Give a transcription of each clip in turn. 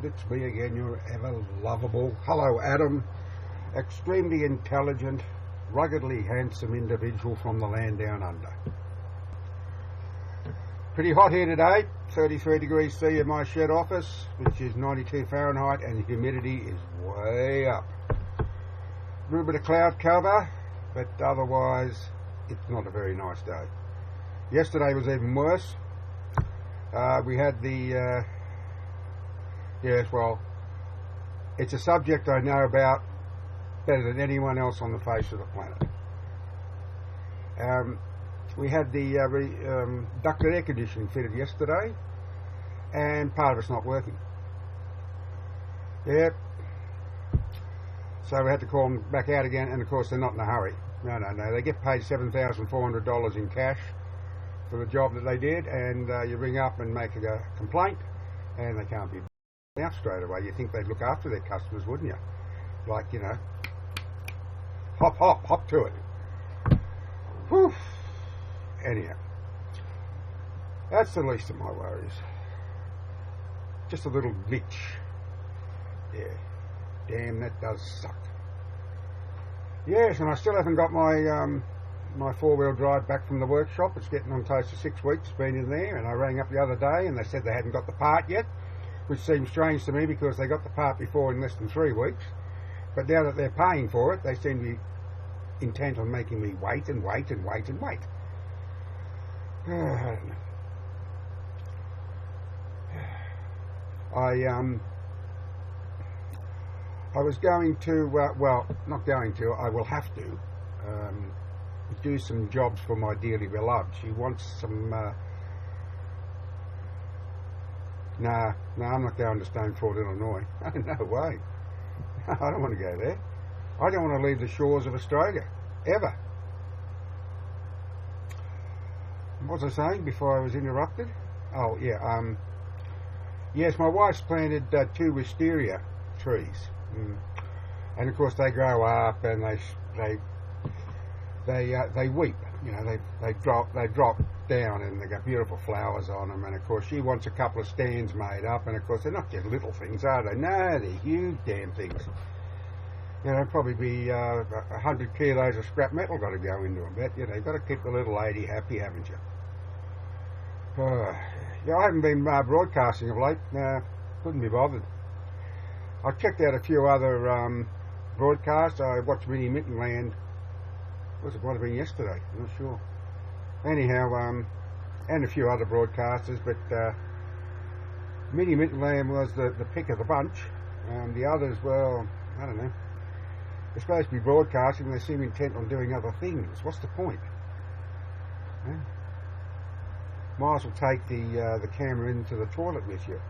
it's me again, your ever lovable, hello Adam, extremely intelligent, ruggedly handsome individual from the land down under. Pretty hot here today, 33 degrees C in my shed office, which is 92 Fahrenheit, and the humidity is way up. A little bit of cloud cover, but otherwise it's not a very nice day. Yesterday was even worse. We had the, yes, well, it's a subject I know about better than anyone else on the face of the planet. We had the ducted air conditioning fitted yesterday, and part of it's not working. Yep. So we had to call them back out again, and of course they're not in a hurry. No. They get paid $7,400 in cash for the job that they did, and you ring up and make a complaint, and they can't be out straight away. You think they'd look after their customers, wouldn't you? Like, you know, hop to it. Whew. Anyhow, that's the least of my worries. Just a little glitch. Yeah. Damn, that does suck. Yes, and I still haven't got my my four-wheel drive back from the workshop. It's getting on close to 6 weeks, it's been in there, and I rang up the other day and they said they hadn't got the part yet, which seems strange to me because they got the part before in less than 3 weeks. But now that they're paying for it, they seem to be intent on making me wait and wait and wait and wait. I don't know. I was going to, well, not going to, I will have to do some jobs for my dearly beloved. She wants some, no, I'm not going to Stoneford, Illinois. No way. I don't want to go there. I don't want to leave the shores of Australia, ever. What was I saying before I was interrupted? Oh, yeah, yes, my wife's planted 2 wisteria trees. And of course they grow up and they weep, you know, they drop down and they got beautiful flowers on them, and of course she wants a couple of stands made up, and of course they're not just little things, are they? No, they're huge damn things. You know, probably be 100 kilos of scrap metal got to go into them, but you know, you've got to keep the little lady happy, haven't you? Yeah, I haven't been broadcasting of late. Couldn't be bothered. I checked out a few other broadcasts. I watched Mini Mittenland. It might have been yesterday, I'm not sure. Anyhow, and a few other broadcasters, but Mini Mittenland was the pick of the bunch. The others, well, I don't know. They're supposed to be broadcasting, they seem intent on doing other things. What's the point? Yeah. Might as well take the camera into the toilet with you.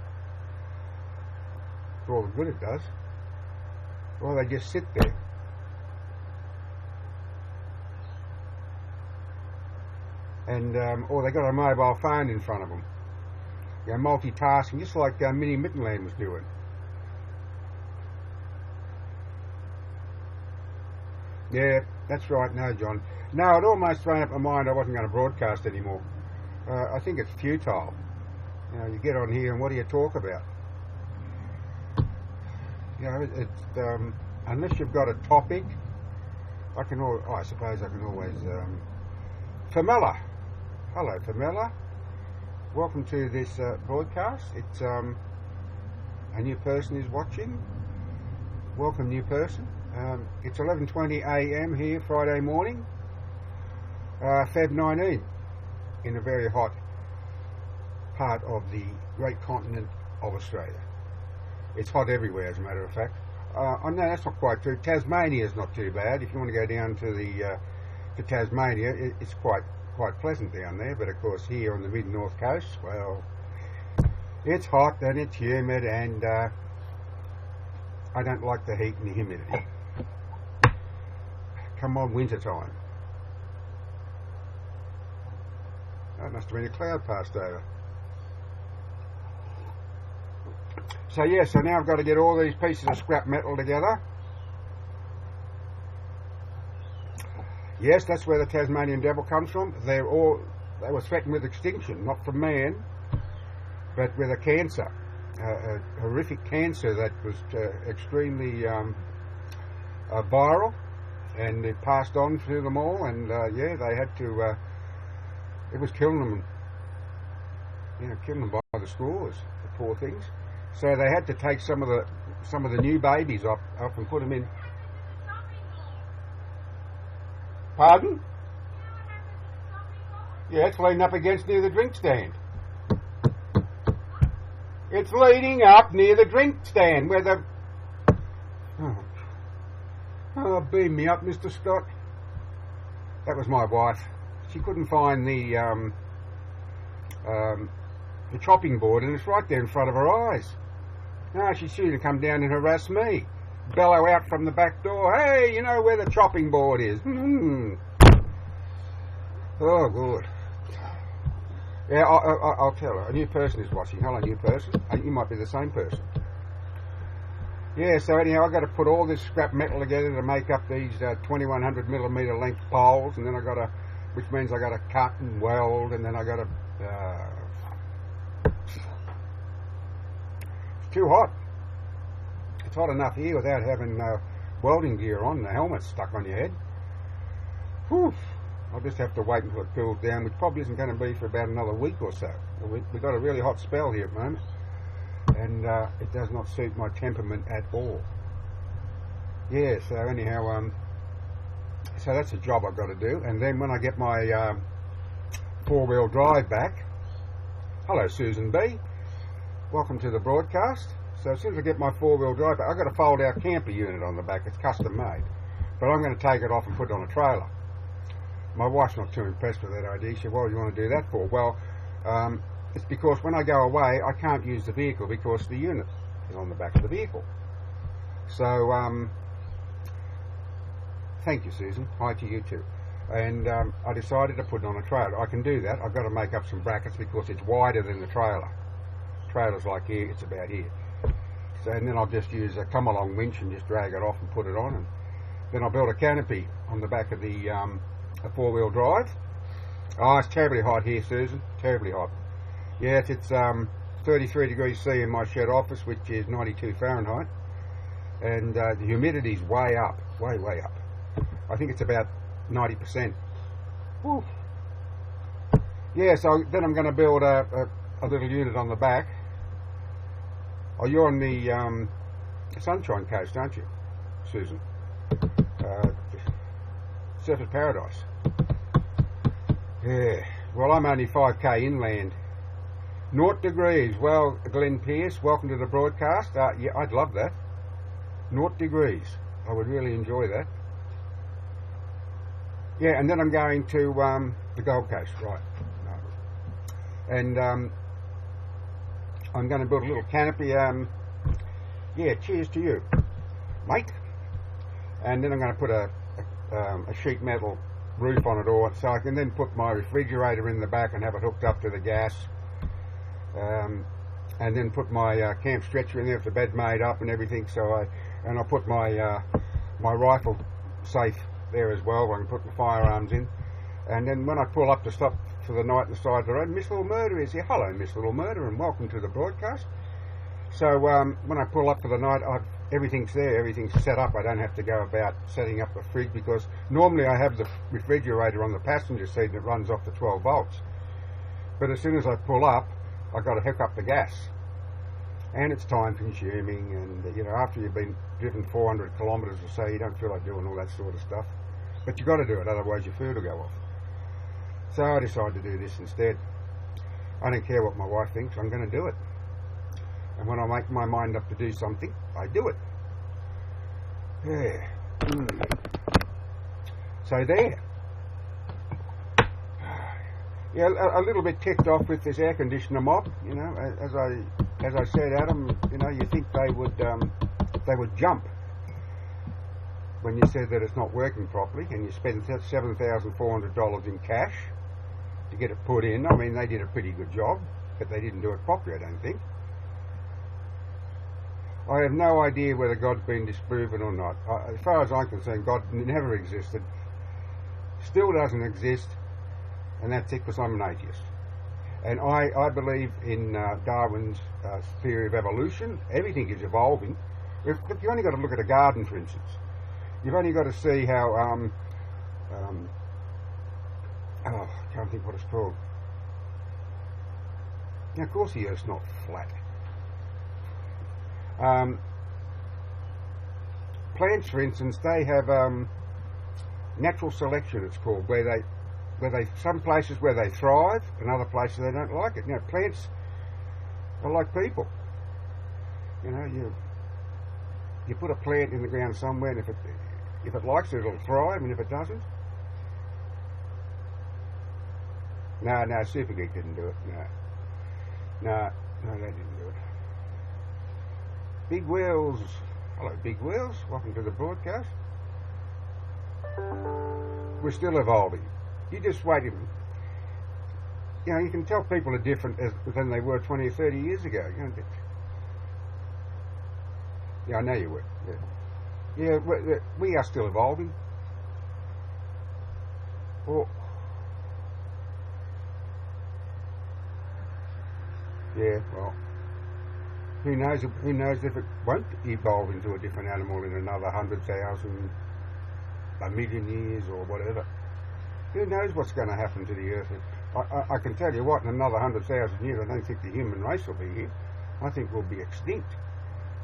For all the good it does. Or they just sit there. And or they got a mobile phone in front of them. You know, multitasking, just like Mini Mittenland was doing. Yeah, that's right. No, John. No, it almost thrown up my mind I wasn't going to broadcast anymore. I think it's futile. You know, you get on here and what do you talk about? You know, it's unless you've got a topic, I suppose I can always. Famella, hello Famella. Welcome to this broadcast. It's a new person is watching. Welcome, new person. It's 11:20 a.m. here, Friday morning, Feb 19, in a very hot part of the great continent of Australia. It's hot everywhere, as a matter of fact. No, that's not quite true. Tasmania is not too bad. If you want to go down to to Tasmania, it's quite pleasant down there. But of course, here on the mid-north coast, well, it's hot and it's humid, and I don't like the heat and the humidity. Come on, winter time. That must have been a cloud passed over. So yeah, so now I've got to get all these pieces of scrap metal together. Yes, that's where the Tasmanian devil comes from. They were threatened with extinction, not from man, but with a cancer. a horrific cancer that was extremely viral, and it passed on to them all, and yeah, they had to, it was killing them, killing them by the scores, the poor things. So they had to take some of the new babies up and put them in. Pardon? Yeah, it's leading up against near the drink stand. It's leading up near the drink stand where the... Oh, beam me up, Mr. Scott. That was my wife. She couldn't find the chopping board, and it's right there in front of her eyes. No, she's soon to come down and harass me. Bellow out from the back door, hey, you know where the chopping board is. Oh, good. Yeah, I'll tell her. A new person is watching. Hello, new person. You might be the same person. Yeah, so anyhow, I've got to put all this scrap metal together to make up these 2100 millimetre length poles, and then which means I got to cut and weld, and then I got to... it's too hot. It's hot enough here without having welding gear on, the helmet stuck on your head. Whew. I'll just have to wait until it cools down, which probably isn't going to be for about another week or so. We've got a really hot spell here at the moment, and it does not suit my temperament at all. Yeah, so anyhow, so that's a job I've got to do, and then when I get my four-wheel drive back, hello Susan B, welcome to the broadcast. So as soon as I get my four-wheel drive back, I've got a fold-out camper unit on the back. It's custom made, but I'm going to take it off and put it on a trailer. My wife's not too impressed with that idea. She said, what do you want to do that for? Well, it's because when I go away, I can't use the vehicle because the unit is on the back of the vehicle. So, thank you, Susan. Hi to you too. And I decided to put it on a trailer. I can do that. I've got to make up some brackets because it's wider than the trailer. Trailer's like here, it's about here. So, and then I'll just use a come-along winch and just drag it off and put it on. And then I'll build a canopy on the back of the a four-wheel drive. Oh, it's terribly hot here, Susan. Terribly hot. Yes, it's 33 degrees C in my shed office, which is 92 Fahrenheit. And the humidity's way up. Way up. I think it's about 90%. Whew. Yeah, so then I'm going to build a little unit on the back. Oh, you're on the Sunshine Coast, aren't you, Susan? Surfers Paradise. Yeah. Well, I'm only 5k inland. 0 degrees. Well, Glenn Pierce, welcome to the broadcast. Yeah, I'd love that. 0 degrees. I would really enjoy that. Yeah, and then I'm going to the Gold Coast, right? No. And I'm going to build a little canopy. Yeah, cheers to you, mate. And then I'm going to put a sheet metal roof on it all, so I can then put my refrigerator in the back and have it hooked up to the gas, and then put my camp stretcher in there with the bed made up and everything. So I'll put my my rifle safe there as well, where I can put my firearms in. And then when I pull up to stop for the night on the side of the road, Miss Little Murder is here. Hello, Miss Little Murder, and welcome to the broadcast. So when I pull up for the night, everything's there, everything's set up. I don't have to go about setting up a fridge, because normally I have the refrigerator on the passenger seat and it runs off the 12 volts. But as soon as I pull up, I've got to hook up the gas. And it's time consuming, and after you've been driven 400 kilometres or so, you don't feel like doing all that sort of stuff. But you've got to do it, otherwise your food will go off. So I decided to do this instead. I don't care what my wife thinks, I'm going to do it. And when I make my mind up to do something, I do it. Yeah. So there. Yeah, a little bit ticked off with this air conditioner mob. As I said, Adam, you think they would jump when you said that it's not working properly, and you spend $7,400 in cash to get it put in. I mean, they did a pretty good job, but they didn't do it properly, I don't think. I have no idea whether God's been disproven or not. As far as I'm concerned, God never existed, still doesn't exist, and that's it, because I'm an atheist. And I believe in Darwin's theory of evolution. Everything is evolving. Look, you've only got to look at a garden, for instance. You've only got to see how, I can't think what it's called. Now, of course the Earth's not flat. Plants, for instance, they have natural selection, it's called, where they some places where they thrive and other places they don't like it. Now, plants are like people. You know, you put a plant in the ground somewhere, and if it likes it, it'll thrive, and if it doesn't, no, Supergeek didn't do it. No, they didn't do it. Big Wheels. Hello, Big Wheels. Welcome to the broadcast. We're still evolving. You just wait. You know, you can tell people are different than they were 20 or 30 years ago. You know, yeah, I know you would. Yeah, we are still evolving. Or, yeah, well, who knows if it won't evolve into a different animal in another 100,000, a million years, or whatever. Who knows what's going to happen to the Earth? I can tell you what, in another 100,000 years, I don't think the human race will be here. I think we'll be extinct.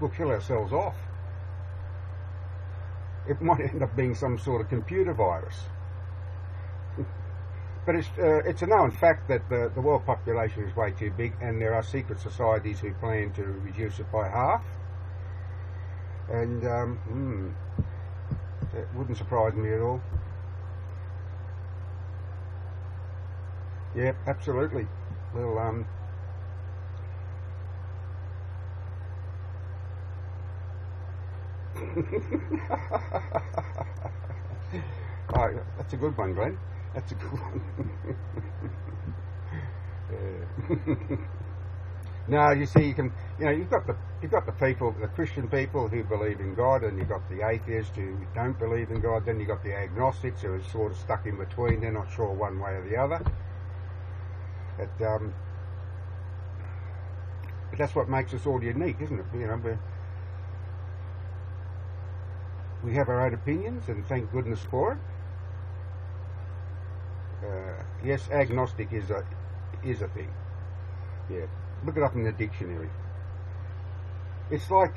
We'll kill ourselves off. It might end up being some sort of computer virus. But it's a known fact that the world population is way too big, and there are secret societies who plan to reduce it by half. And it wouldn't surprise me at all. Yep, absolutely. Well, oh, that's a good one, Glenn. That's a good one. No, you see, you've got the people, the Christian people who believe in God, and you've got the atheists who don't believe in God. Then you've got the agnostics who are sort of stuck in between. They're not sure one way or the other. But that's what makes us all unique, isn't it? You know, we have our own opinions, and thank goodness for it. Yes, agnostic is a thing. Yeah, look it up in the dictionary. It's like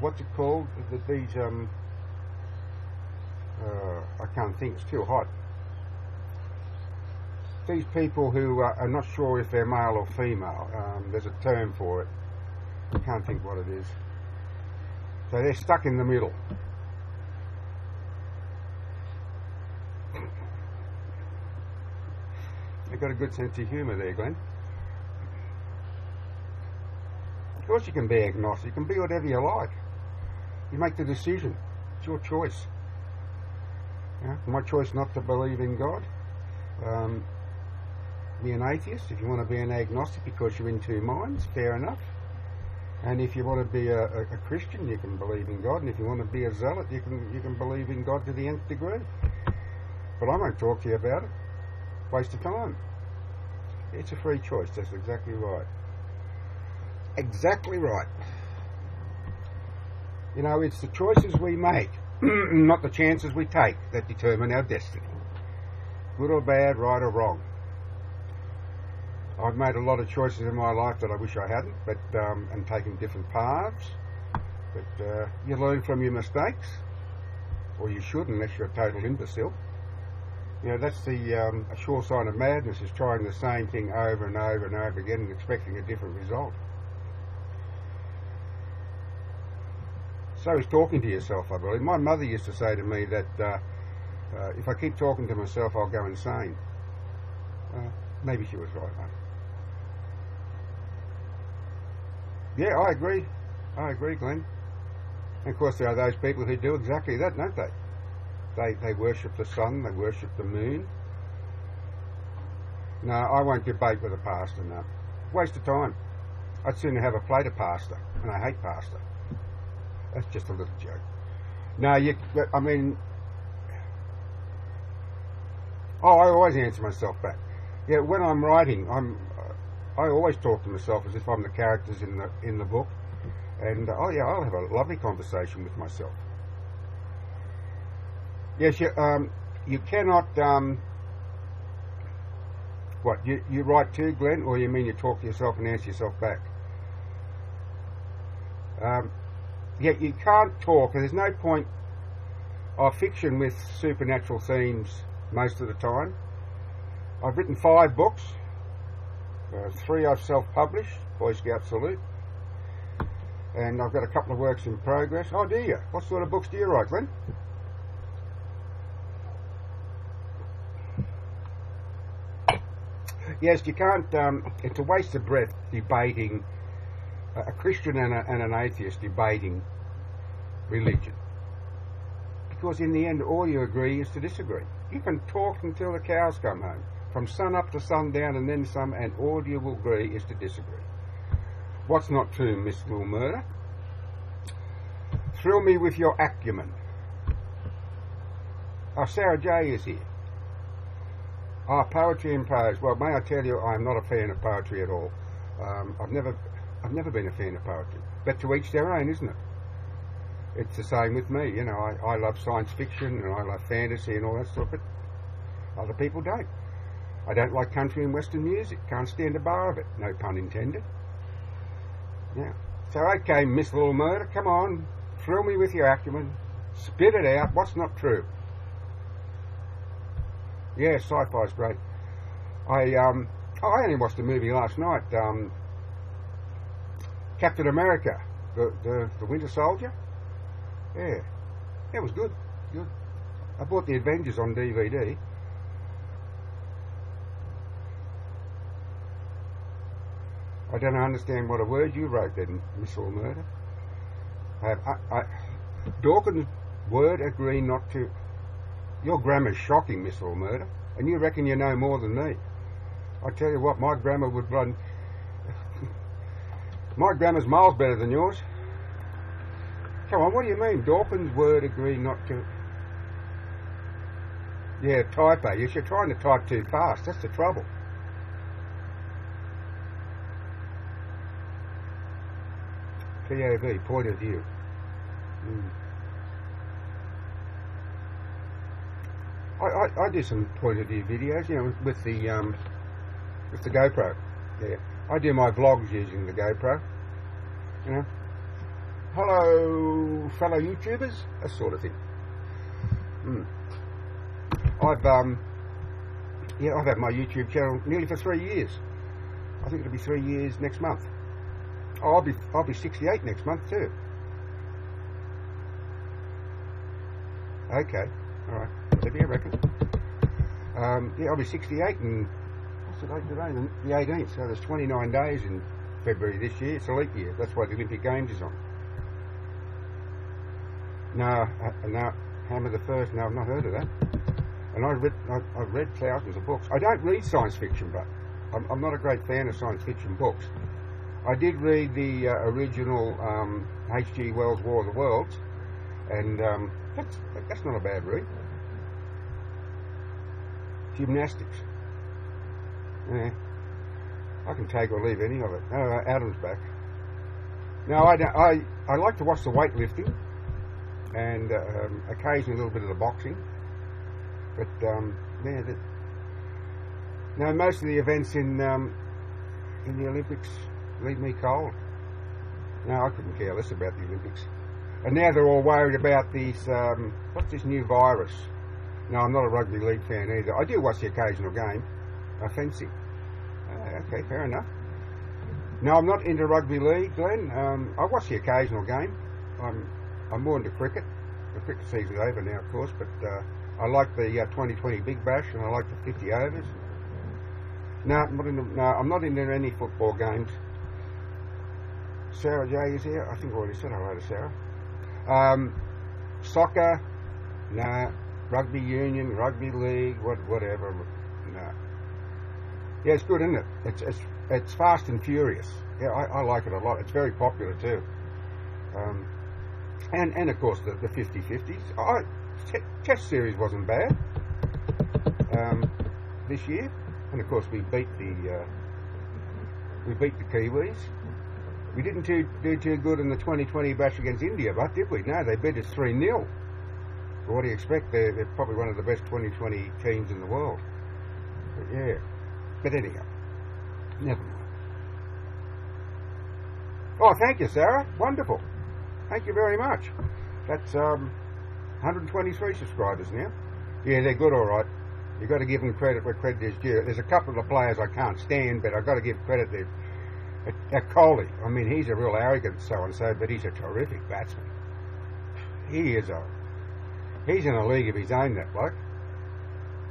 what's it called? These I can't think. It's too hot. These people who are not sure if they're male or female. There's a term for it. I can't think what it is. So they're stuck in the middle. You've got a good sense of humour there, Glenn. Of course you can be agnostic. You can be whatever you like. You make the decision. It's your choice. Yeah? My choice not to believe in God. Be an atheist. If you want to be an agnostic because you're in two minds, fair enough. And if you want to be a Christian, you can believe in God. And if you want to be a zealot, you can believe in God to the nth degree. But I won't talk to you about it. Waste of time. It's a free choice. That's exactly right. Exactly right. You know, it's the choices we make, not the chances we take, that determine our destiny. Good or bad, right or wrong. I've made a lot of choices in my life that I wish I hadn't, but and taken different paths. But you learn from your mistakes, or you should, unless you're a total imbecile. You know, that's a sure sign of madness, is trying the same thing over and over and over again and expecting a different result. So is talking to yourself, I believe. My mother used to say to me that if I keep talking to myself, I'll go insane. Maybe she was right, mate. Yeah, I agree. I agree, Glenn. And of course, there are those people who do exactly that, don't they? They worship the sun, they worship the moon. No, I won't debate with a pastor, no. Waste of time. I'd sooner have a plate of pasta, and I hate pasta. That's just a little joke. No, I mean, I always answer myself back. Yeah, when I'm writing, I always talk to myself as if I'm the characters in the book, and oh yeah, I'll have a lovely conversation with myself. Yes, you cannot. What you write too, Glenn, or you mean you talk to yourself and answer yourself back? Yeah, you can't talk, and there's no point of fiction with supernatural themes most of the time. I've written 5 books, 3 I've self-published, Boy Scout Salute, and I've got a couple of works in progress. Oh, do you? What sort of books do you write, Glenn? Yes, you can't, it's a waste of breath debating, a Christian and an atheist debating religion. Because in the end, all you agree is to disagree. You can talk until the cows come home, from sun up to sundown and then some, and all you will agree is to disagree. What's not true, Miss Little Murder? Thrill me with your acumen. Oh, Sarah J is here. Ah, poetry and prose. Well, may I tell you, I'm not a fan of poetry at all. I've never been a fan of poetry. But to each their own, isn't it? It's the same with me. You know, I love science fiction and I love fantasy and all that stuff, but other people don't. I don't like country and western music. Can't stand a bar of it. No pun intended. Yeah. So, okay, Miss Little Murder, come on. Thrill me with your acumen. Spit it out. What's not true? Yeah, sci-fi's great. I only watched a movie last night, Captain America, the Winter Soldier. Yeah, it was good. Good. I bought the Avengers on DVD. I don't understand what a word you wrote then, Miss Little Murder. Dawkins' word agree not to. Your grammar's shocking, Miss Little Murder, and you reckon you know more than me. I tell you what, my grammar would run. My grammar's miles better than yours. Come on, what do you mean? Dawkins' word agree not to. Yeah, typo. Yes, you're trying to type too fast. That's the trouble. POV, point of view. I do some point of view videos, you know, with the GoPro. Yeah, I do my vlogs using the GoPro. You know, hello, fellow YouTubers, that sort of thing. I've had my YouTube channel nearly for 3 years. I think it'll be 3 years next month. Oh, I'll be 68 next month too. Okay, all right. Maybe I reckon. Yeah, I'll be 68 and what's the date today? The 18th. So there's 29 days in February this year. It's a leap year. That's why the Olympic Games is on. No, Hammer the First. No, I've not heard of that. And I've read thousands of books. I don't read science fiction, but I'm not a great fan of science fiction books. I did read the original H.G. Wells' War of the Worlds, and that's not a bad read. Gymnastics. Yeah, I can take or leave any of it. Adam's back. No, I like to watch the weightlifting and occasionally a little bit of the boxing, but yeah, no, most of the events in the Olympics leave me cold. No, I couldn't care less about the Olympics. And now they're all worried about these, what's this new virus? No, I'm not a rugby league fan either. I do watch the occasional game. Fencing. Okay, fair enough. No, I'm not into rugby league, Glenn. I watch the occasional game. I'm more into cricket. The cricket season's over now, of course, but I like the 2020 Big Bash and I like the 50 overs. No, I'm not into any football games. Sarah J is here. I think I already said hello to Sarah. Soccer, no. Rugby union, rugby league, whatever, no. Yeah, it's good, isn't it? It's fast and furious. Yeah, I like it a lot. It's very popular too. And of course the 50-50s. Test series wasn't bad this year. And of course we beat the Kiwis. We didn't do too good in the 2020 batch against India, but did we? No, they beat us 3-0. But what do you expect? They're probably one of the best 2020 teams in the world. But yeah. But anyhow, never mind. Oh, thank you, Sarah. Wonderful. Thank you very much. That's 123 subscribers now. Yeah, they're good, all right. You've got to give them credit where credit is due. There's a couple of players I can't stand, but I've got to give credit to Kohli. I mean, he's a real arrogant so-and-so, but he's a terrific batsman. He's in a league of his own, that bloke.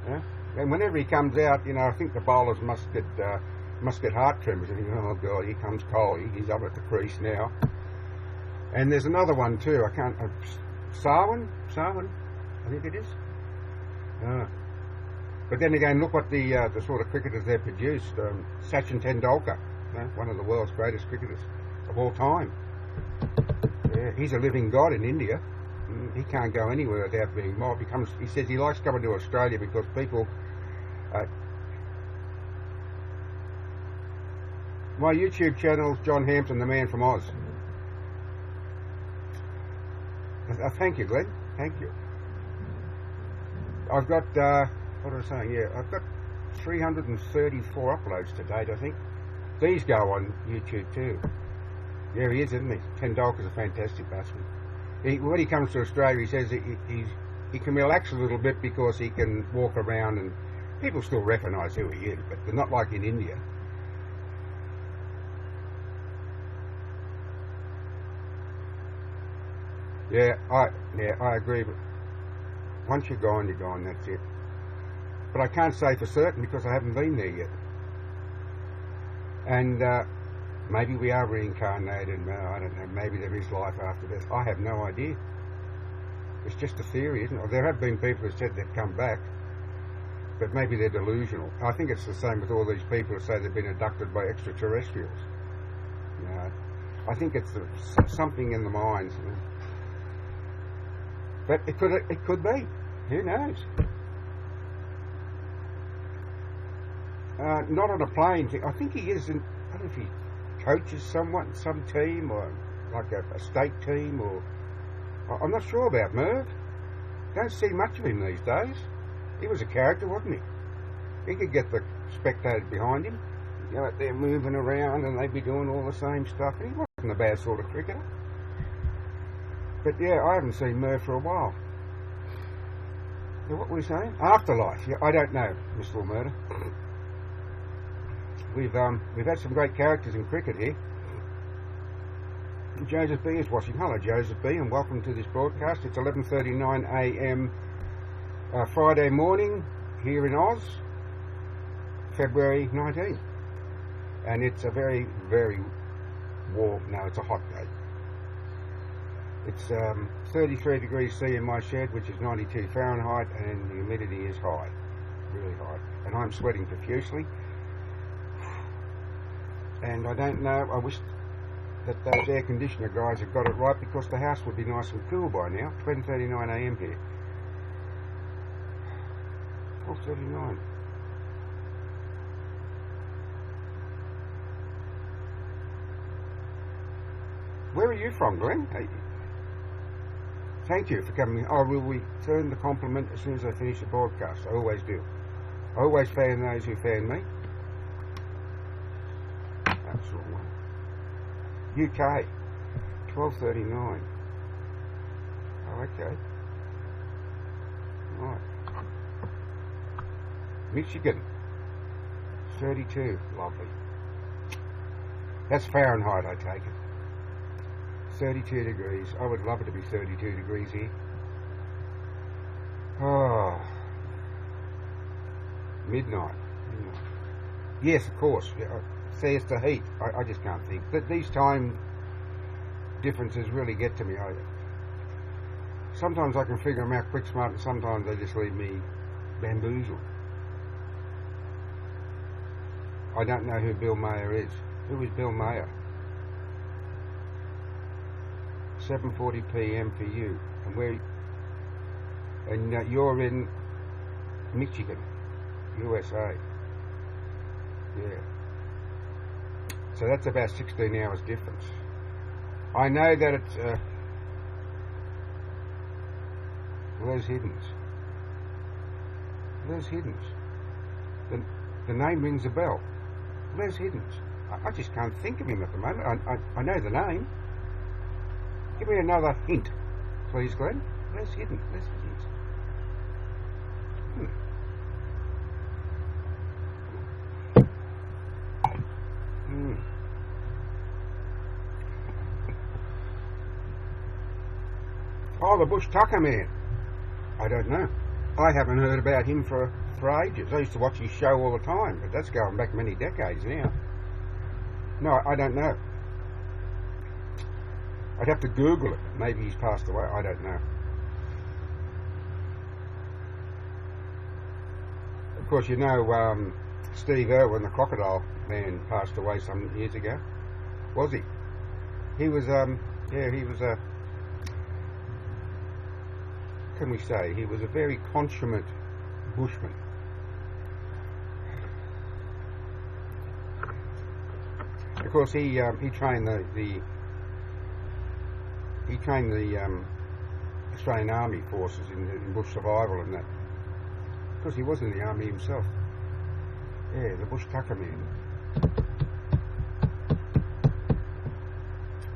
Yeah? And whenever he comes out, you know, I think the bowlers must get heart tremors. And think, oh God, here comes Kohli. He's up at the crease now. And there's another one too. I can't. Sarwan, I think it is. But then again, look what the sort of cricketers they've produced. Sachin Tendulkar, one of the world's greatest cricketers of all time. Yeah, he's a living god in India. He can't go anywhere without being mobbed. He says he likes coming to Australia because people. My YouTube channel's John Hampton, the man from Oz. Thank you, Glenn. Thank you. I've got, what was I saying? Yeah, I've got 334 uploads to date, I think. These go on YouTube too. Yeah, he is, isn't he? Tendulkar's a fantastic batsman. When he comes to Australia, he says he can relax a little bit because he can walk around and people still recognise who he is, but they're not like in India. Yeah, I agree. But once you're gone, that's it. But I can't say for certain because I haven't been there yet. And maybe we are reincarnated. I don't know. Maybe there is life after death. I have no idea. It's just a theory, isn't it? There have been people who said they've come back, but maybe they're delusional. I think it's the same with all these people who say they've been abducted by extraterrestrials. You know, I think it's something in the minds. You know. But it could be. Who knows? Not on a playing thing. I think he is. I don't know if he coaches some team or like a state team or. I'm not sure about Merv. Don't see much of him these days. He was a character, wasn't he? He could get the spectators behind him. You know, they're moving around and they'd be doing all the same stuff. He wasn't a bad sort of cricketer. But yeah, I haven't seen Merv for a while. What were we saying? Afterlife. Yeah, I don't know, Mr. Murder. We've had some great characters in cricket here. Joseph B is watching. Hello, Joseph B, and welcome to this broadcast. It's 11:39 a.m. Friday morning here in Oz, February 19th, and it's a very, very warm. No, it's a hot day. It's 33 degrees C in my shed, which is 92 Fahrenheit, and the humidity is high, really high, and I'm sweating profusely. And I don't know. I wish that those air conditioner guys have got it right because the house would be nice and cool by now. 10:39 a.m. here. 12:39. Where are you from, Glenn? Hey. Thank you for coming. I will return the compliment as soon as I finish the broadcast. I always do. I always fan those who fan me. That's the wrong one. UK, 12:39. Oh, okay. Right. Michigan, 32. Lovely. That's Fahrenheit, I take it. 32 degrees. I would love it to be 32 degrees here. Oh. Midnight. Yes, of course. Yeah. See, it's the heat. I just can't think. But these time differences really get to me. Sometimes I can figure them out quick smart, and sometimes they just leave me bamboozled. I don't know who Bill Mayer is. Who is Bill Mayer? 7:40 p.m. for you, and you're in Michigan, USA. Yeah. So that's about 16 hours difference. I know that it's Les Hiddens. Les Hiddens. The name rings a bell. Les Hiddens. I just can't think of him at the moment. I know the name. Give me another hint, please, Glenn. Les Hiddens. Les Hiddens. Oh, the Bush Tucker man. I don't know. I haven't heard about him for ages. I used to watch his show all the time, but that's going back many decades now. No, I don't know. I'd have to Google it. Maybe he's passed away. I don't know. Of course, you know Steve Irwin, the crocodile man, passed away some years ago. Was he? He was, he was a, can we say, he was a very consummate bushman. Of course, he trained the Australian Army forces in bush survival and that. Of course, he was in the army himself. Yeah, the Bush Tucker man.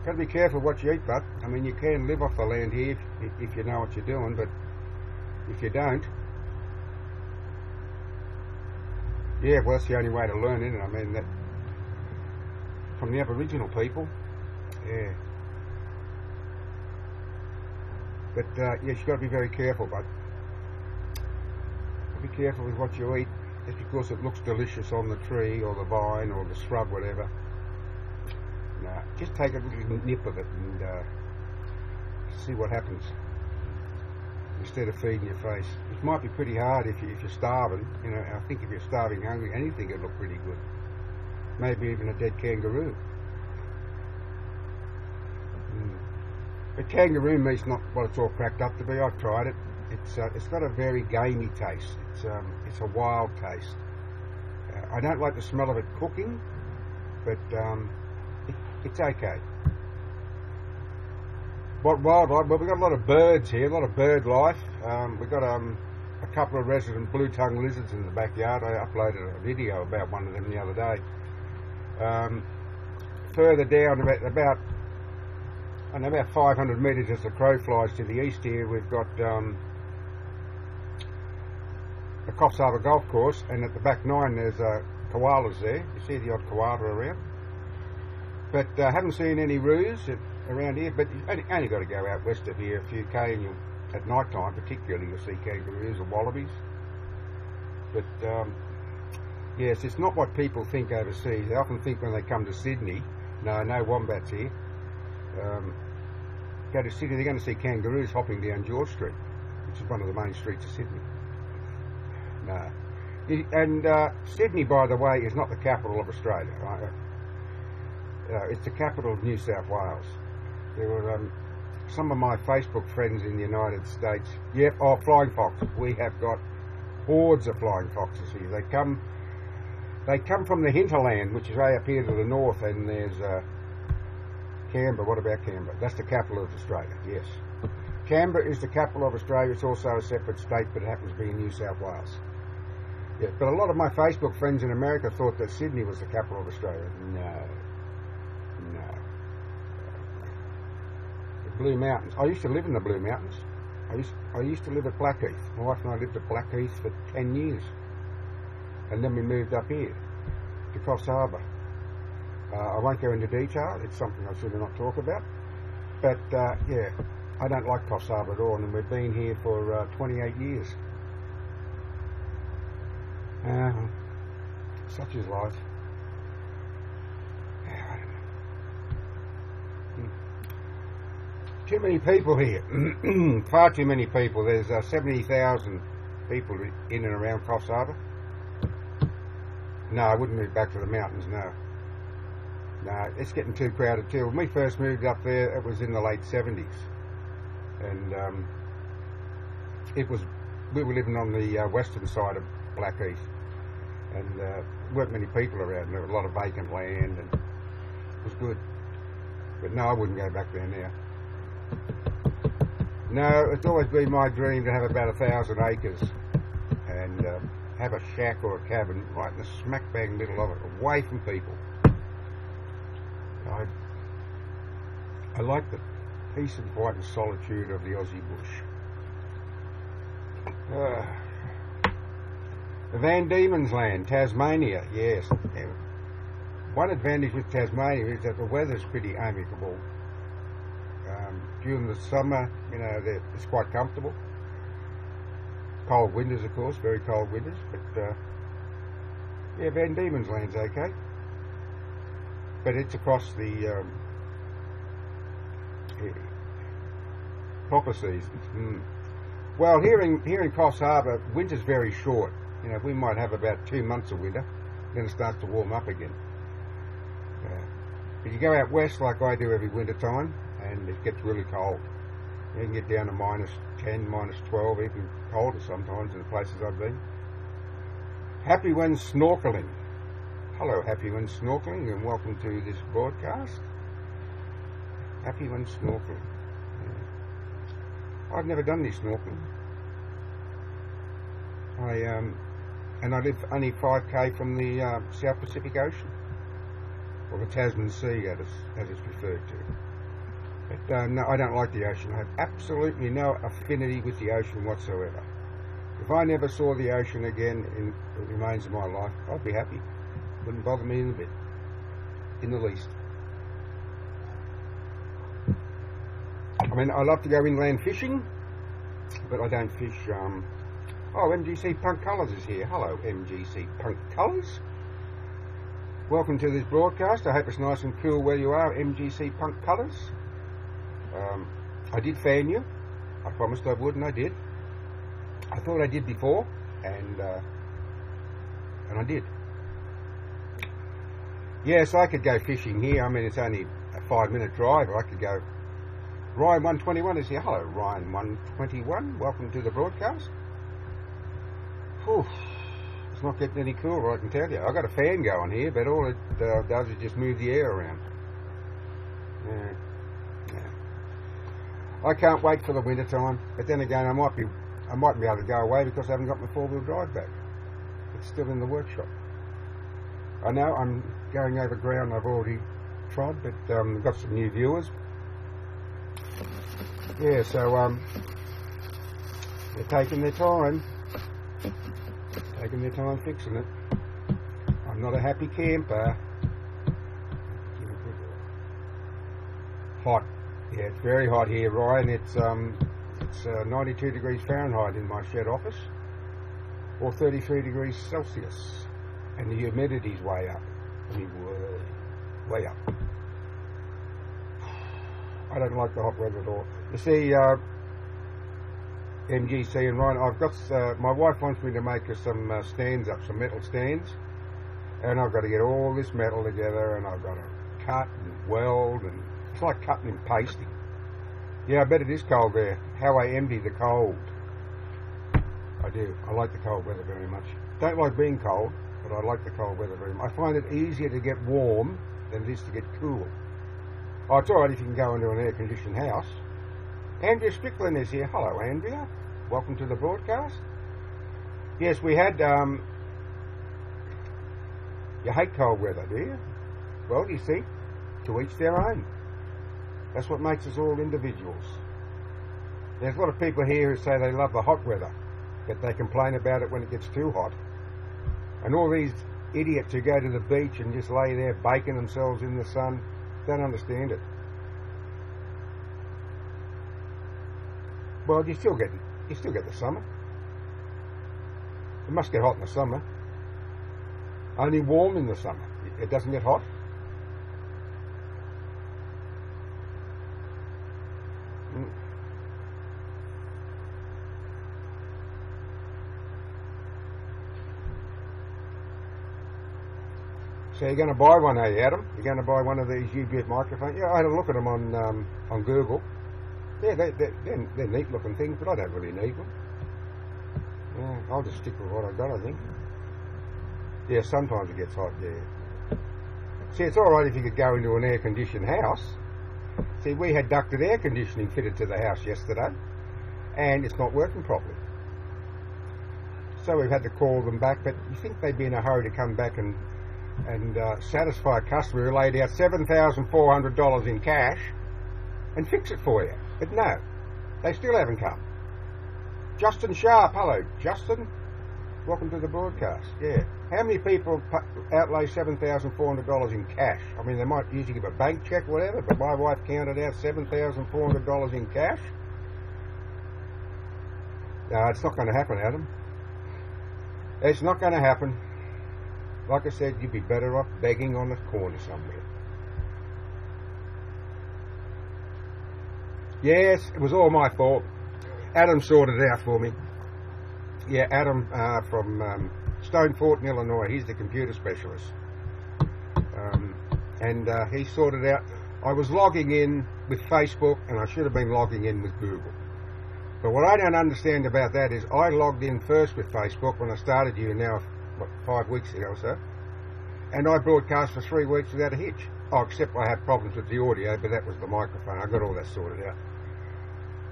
Got to be careful what you eat, but I mean, you can live off the land here if you know what you're doing, but if you don't, yeah, well, that's the only way to learn, isn't it? I mean, that from the Aboriginal people, yeah. But yes, you've got to be very careful, but be careful with what you eat just because it looks delicious on the tree or the vine or the shrub, whatever. Nah, just take a little nip of it and see what happens instead of feeding your face. It might be pretty hard if you're starving. You know, I think if you're starving, hungry, anything would look pretty good. Maybe even a dead kangaroo. But kangaroo meat's not what it's all cracked up to be. I've tried it. It's got a very gamey taste. It's a wild taste. I don't like the smell of it cooking, but it's okay. What wildlife? Well, we've got a lot of birds here, a lot of bird life. We've got a couple of resident blue-tongued lizards in the backyard. I uploaded a video about one of them the other day. Further down, about 500 metres as the crow flies to the east here, we've got the Coffs Harbour Golf Course, and at the back 9 there's koalas there. You see the odd koala around. But haven't seen any roos around here, but you only got to go out west of here a few K, and at night time particularly you'll see kangaroos or wallabies. But yes, it's not what people think overseas. They often think when they come to Sydney, no wombats here. Go to Sydney, they're going to see kangaroos hopping down George Street, which is one of the main streets of Sydney. No. And Sydney, by the way, is not the capital of Australia. Right? It's the capital of New South Wales. There were some of my Facebook friends in the United States. Yep, flying fox. We have got hordes of flying foxes here. They come from the hinterland, which is way up here to the north, and there's Canberra. What about Canberra? That's the capital of Australia, yes. Canberra is the capital of Australia. It's also a separate state, but it happens to be in New South Wales. Yeah, but a lot of my Facebook friends in America thought that Sydney was the capital of Australia. No. The Blue Mountains. I used to live in the Blue Mountains. I used to live at Blackheath. My wife and I lived at Blackheath for 10 years. And then we moved up here to Coffs Harbour. I won't go into detail. It's something I should not talk about. But yeah, I don't like Coffs Harbour at all, and we've been here for 28 years. Such is life. I don't know. Too many people here. Far too many people. There's 70,000 people in and around Coffs Harbour. No, I wouldn't move back to the mountains, no. No, it's getting too crowded too. When we first moved up there, it was in the late 70s. And we were living on the western side of Blackheath. And weren't many people around, and there was a lot of vacant land, and it was good. But no, I wouldn't go back there now. No, it's always been my dream to have about 1,000 acres and have a shack or a cabin right in the smack bang middle of it, away from people. I like the peace and quiet and solitude of the Aussie bush. The Van Diemen's Land, Tasmania, yes. One advantage with Tasmania is that the weather's pretty amicable. During the summer, you know, it's quite comfortable. Cold winters, of course, very cold winters, but yeah, Van Diemen's Land's okay. But it's across the proper seasons. Well, here in Coffs Harbour, winter's very short. You know, we might have about 2 months of winter, then it starts to warm up again. But you go out west like I do every winter time, and it gets really cold. You can get down to -10, -12, even colder sometimes in the places I've been. Happy when snorkeling. Hello, happy when snorkeling, and welcome to this broadcast. Happy when snorkeling. I've never done any snorkeling. And I live only 5k from the South Pacific Ocean, or the Tasman Sea, as it's referred to. But no, I don't like the ocean. I have absolutely no affinity with the ocean whatsoever. If I never saw the ocean again in the remains of my life, I'd be happy. Wouldn't bother me in a bit, in the least. I mean, I love to go inland fishing, but I don't fish. Oh, MGC Punk Colours is here. Hello, MGC Punk Colours. Welcome to this broadcast. I hope it's nice and cool where you are, MGC Punk Colours. I did fan you. I promised I would, and I did. I thought I did before, and I did. Yes, I could go fishing here. I mean, it's only a 5-minute drive. I could go. Ryan 121 is here. Hello, Ryan 121. Welcome to the broadcast. Whew. It's not getting any cooler, I can tell you. I've got a fan going here, but all it does is just move the air around. Yeah. I can't wait for the winter time, but then again, I might be able to go away because I haven't got my 4-wheel drive back. It's still in the workshop. I know I'm going over ground I've already trod, but I've got some new viewers. Yeah, so they're taking their time. Taking their time fixing it. I'm not a happy camper. Hot. Yeah, it's very hot here, Ryan. It's 92 degrees Fahrenheit in my shed office, or 33 degrees Celsius, and the humidity's way up. I mean, way up. I don't like the hot weather at all. You see, MGC and Ryan, I've got, my wife wants me to make her some stands up, some metal stands, and I've got to get all this metal together, and I've got to cut and weld, and it's like cutting and pasting. Yeah, I bet it is cold there. How I envy the cold. I do. I like the cold weather very much. Don't like being cold, but I like the cold weather very much. I find it easier to get warm than it is to get cool. Oh, it's alright if you can go into an air-conditioned house. Andrea Strickland is here. Hello, Andrea. Welcome to the broadcast. Yes, we had, you hate cold weather, do you? Well, you see, to each their own. That's what makes us all individuals. There's a lot of people here who say they love the hot weather, but they complain about it when it gets too hot. And all these idiots who go to the beach and just lay there baking themselves in the sun don't understand it. Well, you still get the summer. It must get hot in the summer. Only warm in the summer. It doesn't get hot. So you're going to buy one, are you, Adam? You're going to buy one of these UBF microphones? Yeah, I had a look at them on Google. Yeah, they're neat-looking things, but I don't really need one. Yeah, I'll just stick with what I got, I think. Yeah, sometimes it gets hot, yeah. See, it's alright if you could go into an air-conditioned house. See, we had ducted air conditioning fitted to the house yesterday, and it's not working properly. So we've had to call them back, but you think they'd be in a hurry to come back and satisfy a customer who laid out $7,400 in cash and fix it for you. But no, they still haven't come. Justin Sharp, hello, Justin. Welcome to the broadcast. Yeah. How many people outlay $7,400 in cash? I mean, they might usually give a bank check or whatever, but my wife counted out $7,400 in cash. No, it's not going to happen, Adam. It's not going to happen. Like I said, you'd be better off begging on the corner somewhere. Yes, it was all my fault. Adam sorted it out for me. Yeah, Adam from Stone Fort in Illinois. He's the computer specialist. And he sorted out. I was logging in with Facebook, and I should have been logging in with Google. But what I don't understand about that is I logged in first with Facebook when I started YouNow, what, 5 weeks ago or so, and I broadcast for 3 weeks without a hitch. Oh, except I had problems with the audio, but that was the microphone. I got all that sorted out.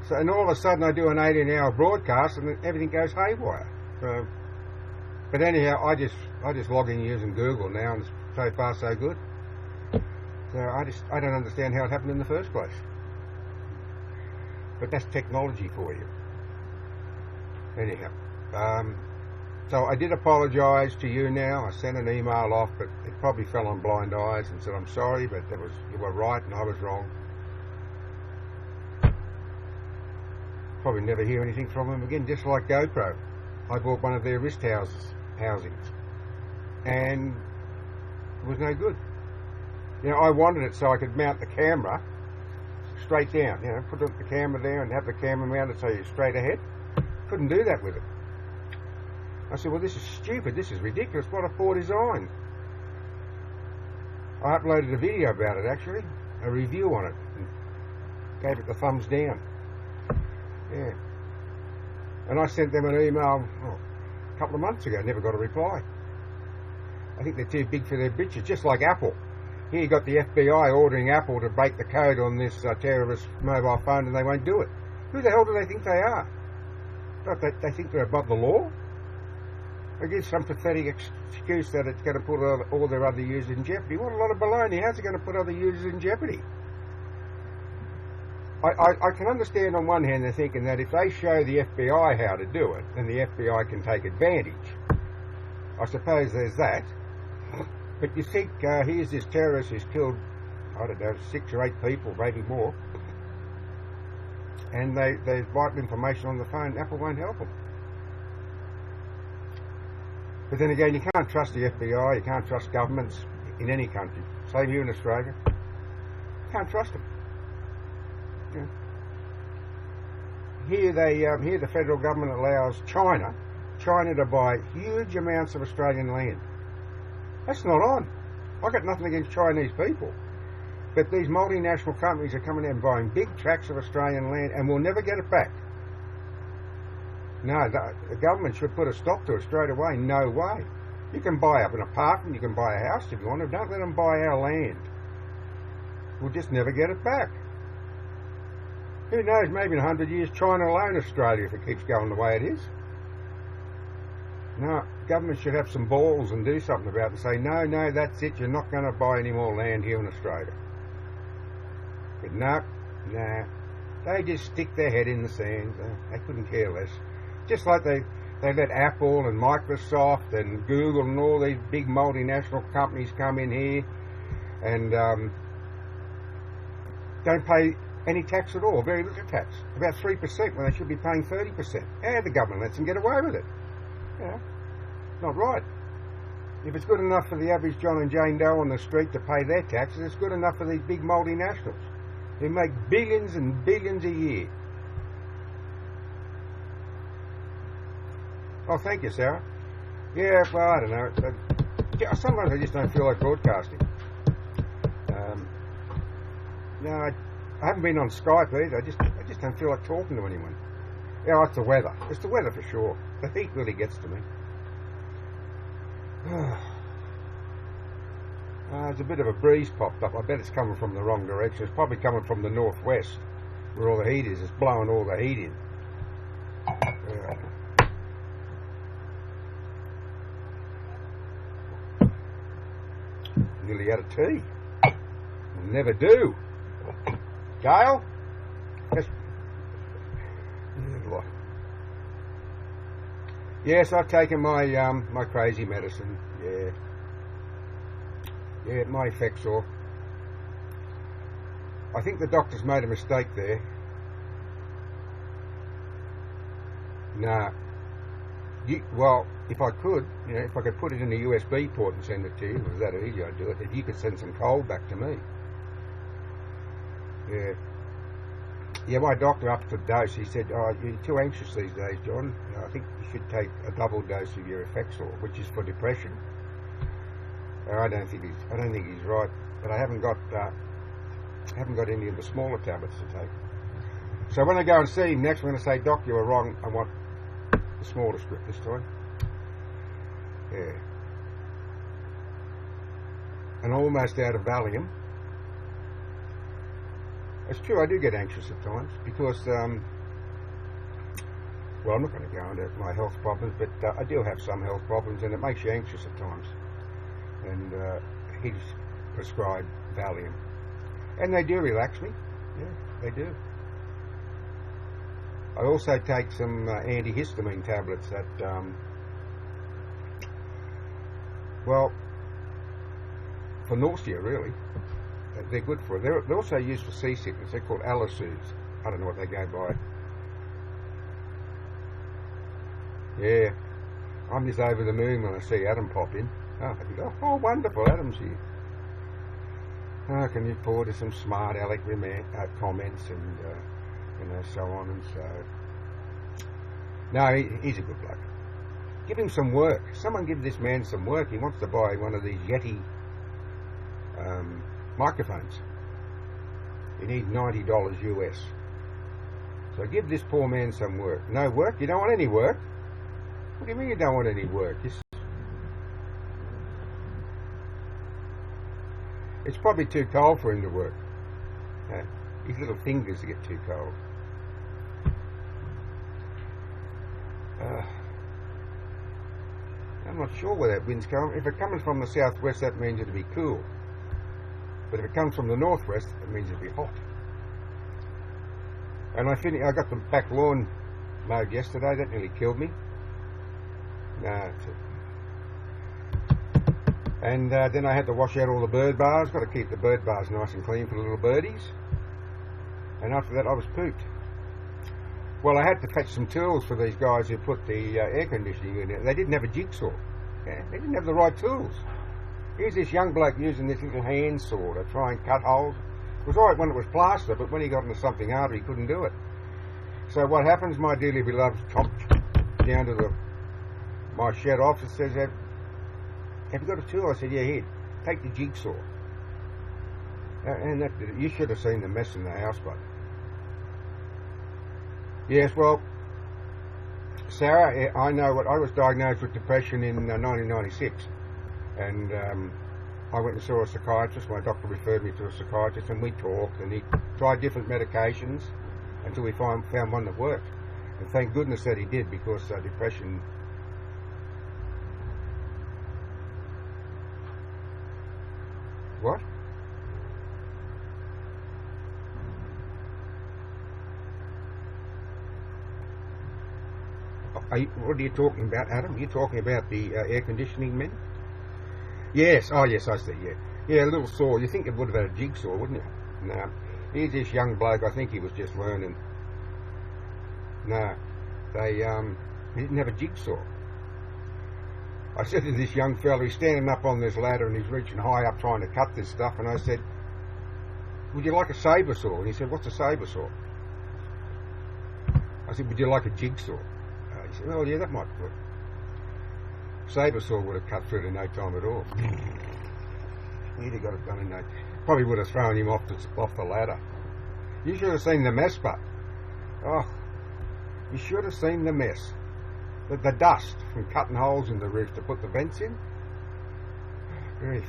So, and all of a sudden I do an 18-hour broadcast and everything goes haywire. So, but anyhow, I just log in using Google now, and so far so good. So I don't understand how it happened in the first place. But that's technology for you. Anyhow, so I did apologise to YouNow. I sent an email off, but it probably fell on blind eyes and said, I'm sorry, but you were right and I was wrong. Probably never hear anything from them again, just like GoPro. I bought one of their wrist housings, and it was no good. You know, I wanted it so I could mount the camera straight down, you know, put the camera there and have the camera mounted so you're straight ahead. Couldn't do that with it. I said, well, this is stupid, this is ridiculous, what a poor design. I uploaded a video about it, actually, a review on it, and gave it the thumbs down. Yeah. And I sent them an email a couple of months ago, never got a reply. I think they're too big for their britches, just like Apple. Here you got the FBI ordering Apple to break the code on this terrorist mobile phone, and they won't do it. Who the hell do they think they are? Don't they think they're above the law? They give some pathetic excuse that it's going to put all their other users in jeopardy. What a lot of baloney. How's it going to put other users in jeopardy? I can understand on one hand they're thinking that if they show the FBI how to do it, then the FBI can take advantage. I suppose there's that. But you think, here's this terrorist who's killed, I don't know, 6 or 8 people, maybe more, and there's vital information on the phone, Apple won't help them. But then again, you can't trust the FBI, you can't trust governments in any country. Same here in Australia. You can't trust them. Yeah. Here the federal government allows China to buy huge amounts of Australian land. That's not on. I've got nothing against Chinese people. But these multinational companies are coming out and buying big tracts of Australian land and we'll never get it back. No, the government should put a stop to it straight away. No way. You can buy up an apartment, you can buy a house if you want to. Don't let them buy our land. We'll just never get it back. Who knows, maybe in 100 years China will own Australia if it keeps going the way it is. No, government should have some balls and do something about it and say, no, that's it, you're not going to buy any more land here in Australia. But no, they just stick their head in the sand. They couldn't care less. Just like they let Apple and Microsoft and Google and all these big multinational companies come in here and don't pay any tax at all, very little tax. About 3% when they should be paying 30%. And the government lets them get away with it. Yeah, not right. If it's good enough for the average John and Jane Doe on the street to pay their taxes, it's good enough for these big multinationals who make billions and billions a year. Oh, thank you, Sarah. Yeah, well, I don't know. Sometimes I just don't feel like broadcasting. No, I haven't been on Skype either. I just don't feel like talking to anyone. Yeah, it's the weather. It's the weather for sure. The heat really gets to me. There's a bit of a breeze popped up. I bet it's coming from the wrong direction. It's probably coming from the northwest, where all the heat is. It's blowing all the heat in. Nearly out of tea. Never do. Gail? Yes, I've taken my my crazy medicine. Yeah, it might affect sore. I think the doctor's made a mistake there. Nah. Well, if I could, if I could put it in a USB port and send it to you, it was that easy, I'd do it. If you could send some cold back to me. Yeah. Yeah, my doctor upped the dose. He said, "Oh, you're too anxious these days, John. I think you should take a double dose of your Effexor, which is for depression." I don't think he's right, but I haven't got any of the smaller tablets to take. So when I go and see him next, I'm going to say, "Doc, you were wrong. I want the smaller script this time." Yeah. And almost out of Valium. It's true, I do get anxious at times because, well, I'm not going to go into my health problems, but I do have some health problems, and it makes you anxious at times. And he's prescribed Valium, and they do relax me. Yeah, they do. I also take some antihistamine tablets that, well, for nausea, really. They're good for it. They're also used for seasickness. They're called Allosoothes. I don't know what they go by. Yeah. I'm just over the moon when I see Adam pop in. Oh, wonderful, Adam's here. I can look forward to some smart aleck comments and so on and so. No, he's a good bloke. Give him some work. Someone give this man some work. He wants to buy one of these Yeti microphones. You need $90 US. So give this poor man some work. No work? You don't want any work? What do you mean you don't want any work? It's probably too cold for him to work. His little fingers get too cold. I'm not sure where that wind's coming. If it's coming from the southwest, that means it'll be cool. But if it comes from the northwest, it means it'll be hot. And I got the back lawn mowed yesterday. That nearly killed me. And then I had to wash out all the bird bars. Got to keep the bird bars nice and clean for the little birdies. And after that, I was pooped. Well, I had to fetch some tools for these guys who put the air conditioning in. They didn't have a jigsaw. Yeah, they didn't have the right tools. Here's this young bloke using this little hand saw to try and cut holes. It was alright when it was plaster, but when he got into something harder, he couldn't do it. So what happens, my dearly beloved, chomped down to my shed office, says, have you got a tool? I said, yeah, here, take the jigsaw. And you should have seen the mess in the house, bud. Yes, well, Sarah, I know what I was diagnosed with depression in 1996. And I went and saw a psychiatrist. My doctor referred me to a psychiatrist, and we talked, and he tried different medications until we found one that worked. And thank goodness that he did, because depression... What? What are you talking about, Adam? Are you talking about the air conditioning men? Yes, oh yes, I see, yeah. Yeah, a little saw. You think it would have had a jigsaw, wouldn't you? No. Here's this young bloke, I think he was just learning. No. He didn't have a jigsaw. I said to this young fellow, he's standing up on this ladder and he's reaching high up trying to cut this stuff, and I said, would you like a saber saw? And he said, what's a saber saw? I said, would you like a jigsaw? He said, oh yeah, that might work. Saber saw would have cut through it in no time at all. He'd have got it done in no time. Probably would have thrown him off the ladder. You should have seen the mess, but oh, you should have seen the mess. The dust from cutting holes in the roof to put the vents in. Grief.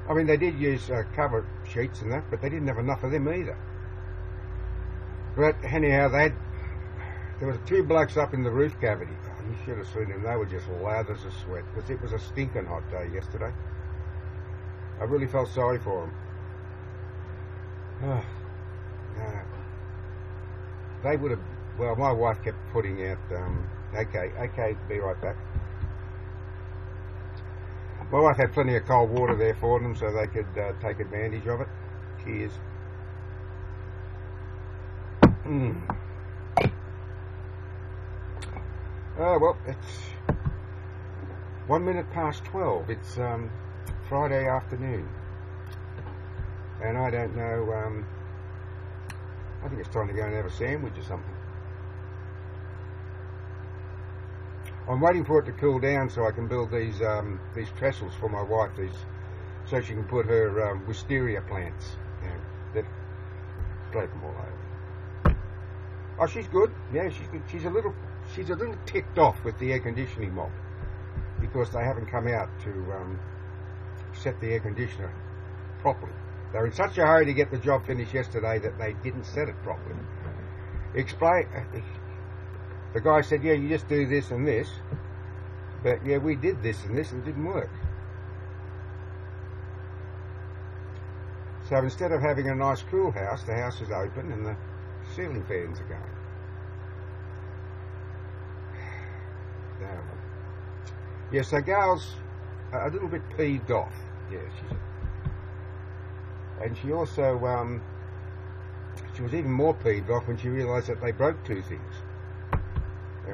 I mean, they did use cover sheets and that, but they didn't have enough of them either. But anyhow, there was two blokes up in the roof cavity. Oh, you should have seen them. They were just lathers of sweat because it was a stinking hot day yesterday. I really felt sorry for them. They would have. Well, my wife kept putting out. Okay, be right back. My wife had plenty of cold water there for them so they could take advantage of it. Cheers. Oh, well, it's 1 minute past 12. It's Friday afternoon. And I don't know, I think it's time to go and have a sandwich or something. I'm waiting for it to cool down so I can build these trestles for my wife, so she can put her wisteria plants. That drop them all over. Oh, she's good. Yeah, she's good. She's a little ticked off with the air conditioning mob because they haven't come out to set the air conditioner properly. They were in such a hurry to get the job finished yesterday that they didn't set it properly. The guy said, yeah, you just do this and this. But yeah, we did this and this and it didn't work. So instead of having a nice cool house, the house is open and the ceiling fans are going. Yeah, so Gail's a little bit peeved off. Yeah, and she also, she was even more peeved off when she realised that they broke two things.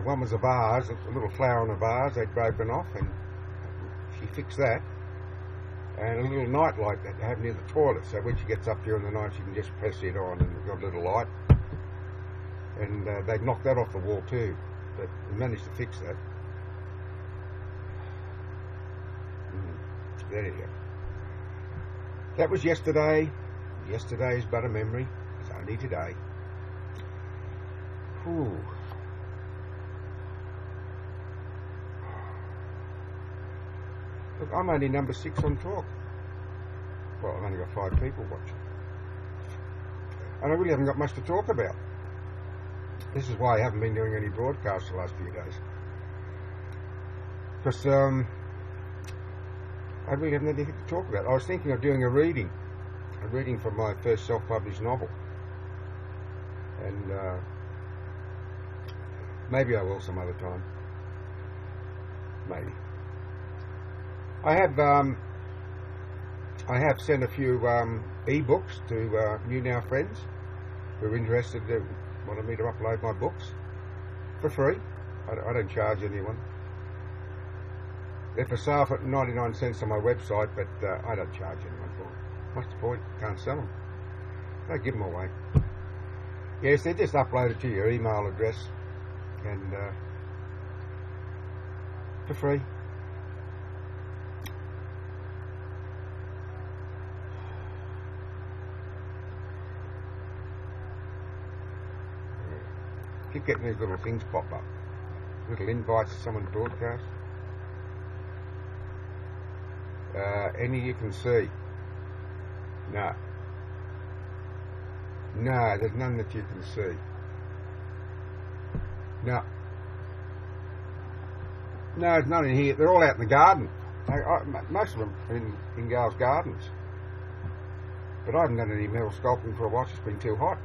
One was a vase, a little flower in a vase they'd broken off, and she fixed that. And a little night light that they have near the toilet, so when she gets up during the night she can just press it on and we've got a little light. And they'd knocked that off the wall too, but we managed to fix that. There you go. That was yesterday. Yesterday is but a memory. It's only today. Whew. Look, I'm only number 6 on talk. Well, I've only got 5 people watching. And I really haven't got much to talk about. This is why I haven't been doing any broadcasts the last few days. Because I really haven't anything to talk about. I was thinking of doing a reading for my first self-published novel. And maybe I will some other time. Maybe. I have sent a few e-books to YouNow friends who are interested, wanted me to upload my books for free. I don't charge anyone. They're for sale for 99 cents on my website, but I don't charge anyone for them. What's the point? Can't sell them. I give them away. Yes, they're just uploaded to your email address and for free. Keep getting these little things pop up. Little invites to someone to broadcast. Any you can see. No. No, there's none that you can see. No. No, there's none in here. They're all out in the garden. Most of them are in Gail's gardens. But I haven't done any metal sculpting for a while. It's been too hot.